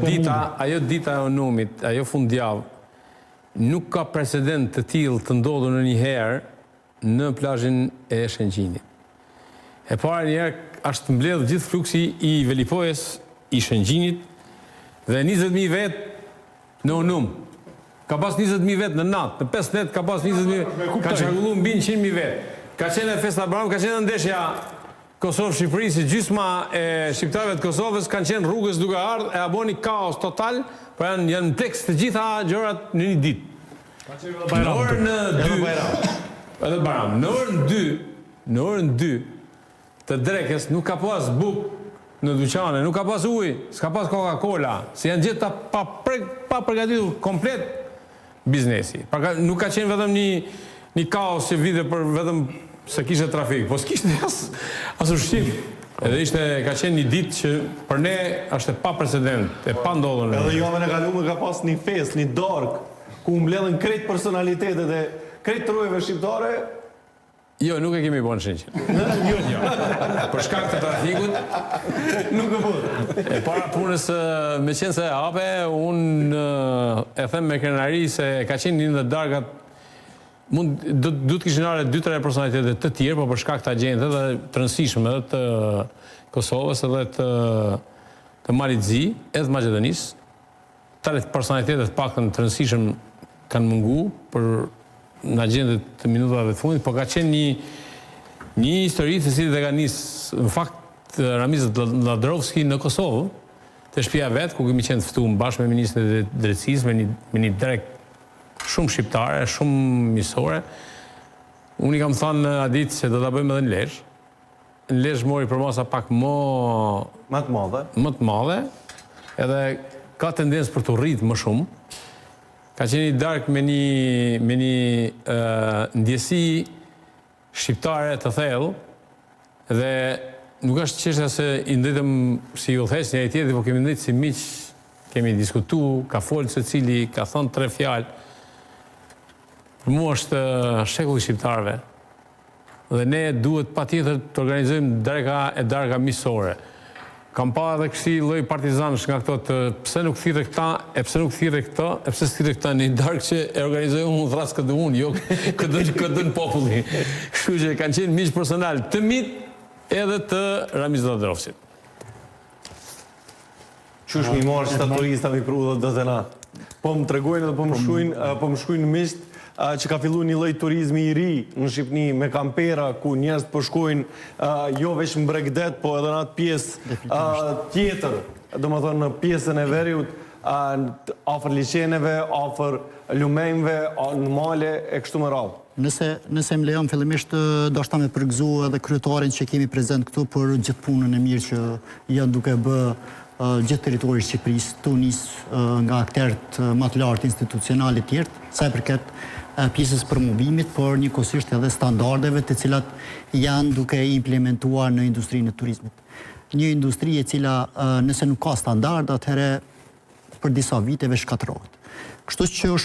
Ajo dita e Onumit, ajo fundjavë, nuk ka precedent të tillë të ndodhur në një herë në plazhin e Shëngjinit. E para njerë është mbledh gjithë fluksi i velipojës i Shëngjinit dhe 20.000 vetë në Onum. Ka pas 20.000 vetë në natë, në 5 net ka pas 20.000 vetë, ka qarkullu mbi 100.000 vetë. Ka qenë festa Bram, ka qenë ndeshja Kosovë-Shqipëri, si gjysma e shqiptarëve të Kosovës kanë qenë rrugës duke ardhur e aboni kaos total, por janë tekst të gjitha gjërat në një ditë. Në orën 2, edhe Bajram, në orën 2 të drekës nuk ka pas bukë në dyqane, nuk ka pas ujë, s'ka pas Coca-Cola, se janë gjithë pa përgatitur komplet biznesi. Nuk ka qenë vetëm një kaos që vite për vetëm se kishte trafik, po s'kishte as ushqim. Edhe ka qenë një ditë që për ne është e pa precedent, e pa ndodhur. Edhe javën e kaluar ka pas një fest, një darkë, ku mbledhen krejt personalitetet e krejt trojeve shqiptare. Jo, nuk e kemi bën Shëngjin. Jo. Për shkak të trafikut nuk e bën. E para punës me qenë se hape, unë e them me krenari se ka qenë një ndër darkat. Du të kishin arë 2-3 personalitetet të tjerë, por për shkak të agjente dhe të rëndësishme edhe të Kosovës edhe të Malit Zi, edhe të Maqedonisë. 3 personalitetet paktën të rëndësishëm kanë mungu për në agjendet të minutave të fundit, por ka qenë një histori të cilët e ka nisë në fakt Ramiz Ladrovski në Kosovë, të shtëpia vet, ku kemi qenë të ftuar bashkë me ministrin e drejtësisë, me një drek shumë shqiptare, shumë misore. Unë i kam thënë ditë se do ta bëjmë edhe në Lezhë. Në Lezhë mori për masa pak më të madhe, edhe ka tendencë për të rritë më shumë. Ka qenë një darkë me një ndjesi shqiptare të thellë, dhe nuk është çështja se i ndëjtëm si udhëheq njëri tjetrit, por kemi ndëjtë si miq, kemi diskutuar, ka folë secili, ka thënë 3 fjalë. Për mua është shekulli shqiptarëve dhe ne duhet patjetër të organizojmë darka miqësore. Kam pa edhe kësi lloj partizanësh nga këto të pse nuk thirrë këta, e pse nuk thirrë këta, e pse s'thirrë këta në një darkë që e organizojmë unë thras këtë unë, jo këtë populli. Kështu që kanë qenë miq personal të mit edhe të Ramiz Ladrovskit. Qysh mi marrë që ta turista mi pru dhe dëzena. Po më tregojnë dhe po më shkujnë misht që ka fillu një lloj turizmi i ri në Shqipëni me kampera, ku njerëzit po shkojnë jo veç në Bregdet, po edhe në atë pjesë tjetër, domethënë në pjesën e veriut, afër liçeneve, afër lumenjve, në male e kështu me radhë. Nëse më lejon fillimisht do shta me përgëzu edhe kryetarin që kemi prezent këtu për gjithë punën e mirë që janë duke bë gjithë territori i Shqipërisë, Tunis, nga aktorët më të lartë institucionale të tjerë, sa i përket pjesës promovimit, por njëkohësisht edhe standardeve të cilat janë duke implementuar në industrinë e turizmit. Një industri e cila nëse nuk ka standard, atëherë për disa viteve shkatërrohet. Kështu që